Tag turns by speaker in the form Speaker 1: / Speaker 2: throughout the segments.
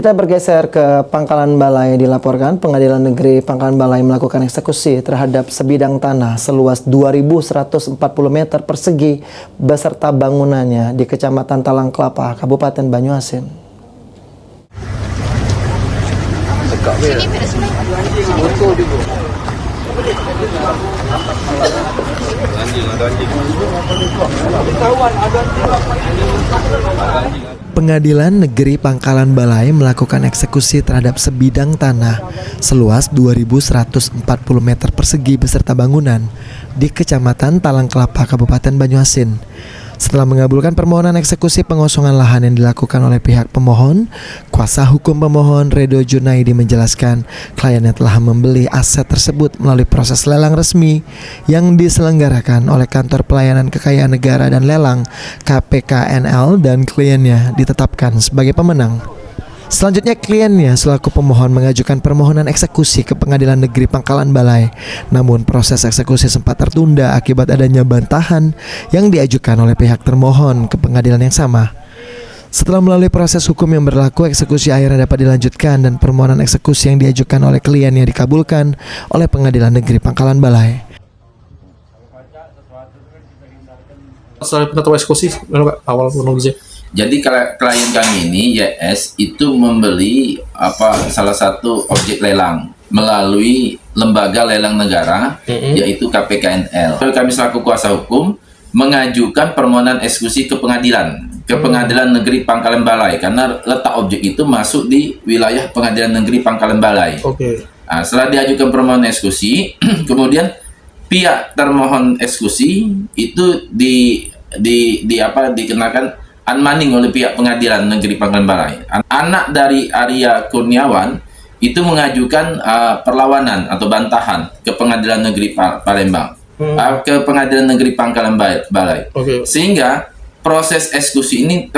Speaker 1: Kita bergeser ke Pangkalan Balai. Dilaporkan Pengadilan Negeri Pangkalan Balai melakukan eksekusi terhadap sebidang tanah seluas 2.140 meter persegi beserta bangunannya di Kecamatan Talang Kelapa, Kabupaten Banyuasin. Pengadilan Negeri Pangkalan Balai melakukan eksekusi terhadap sebidang tanah seluas 2.140 meter persegi beserta bangunan di Kecamatan Talang Kelapa, Kabupaten Banyuasin. Setelah mengabulkan permohonan eksekusi pengosongan lahan yang dilakukan oleh pihak pemohon, kuasa hukum pemohon Redo Junaidi menjelaskan kliennya telah membeli aset tersebut melalui proses lelang resmi yang diselenggarakan oleh Kantor Pelayanan Kekayaan Negara dan Lelang KPKNL dan kliennya ditetapkan sebagai pemenang. Selanjutnya kliennya selaku pemohon mengajukan permohonan eksekusi ke Pengadilan Negeri Pangkalan Balai. Namun proses eksekusi sempat tertunda akibat adanya bantahan yang diajukan oleh pihak termohon ke pengadilan yang sama. Setelah melalui proses hukum yang berlaku, eksekusi akhirnya dapat dilanjutkan dan permohonan eksekusi yang diajukan oleh kliennya dikabulkan oleh Pengadilan Negeri Pangkalan Balai.
Speaker 2: Setelah penetapan eksekusi, awal menunggu.
Speaker 3: Jadi klien kami ini YS itu membeli salah satu objek lelang melalui lembaga lelang negara yaitu KPKNL. Kami selaku kuasa hukum mengajukan permohonan eksekusi ke Pengadilan Negeri Pangkalan Balai karena letak objek itu masuk di wilayah Pengadilan Negeri Pangkalan Balai. Nah, setelah diajukan permohonan eksekusi, kemudian pihak termohon eksekusi itu dikenakan unmanning oleh pihak Pengadilan Negeri Pangkalan Balai. Anak dari Arya Kurniawan itu mengajukan perlawanan atau bantahan ke Pengadilan Negeri Palembang, ke Pengadilan Negeri Pangkalan Balai. Sehingga proses eksekusi ini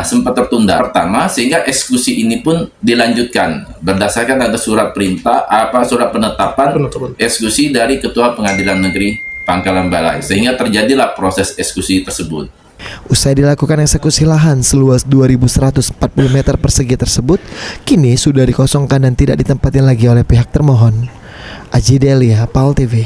Speaker 3: sempat tertunda. Pertama, sehingga eksekusi ini pun dilanjutkan berdasarkan ada surat perintah, surat penetapan eksekusi dari Ketua Pengadilan Negeri Pangkalan Balai, sehingga terjadilah proses eksekusi tersebut.
Speaker 1: Usai dilakukan eksekusi lahan seluas 2.140 meter persegi tersebut, kini sudah dikosongkan dan tidak ditempati lagi oleh pihak termohon. Aji Delia, PAL TV.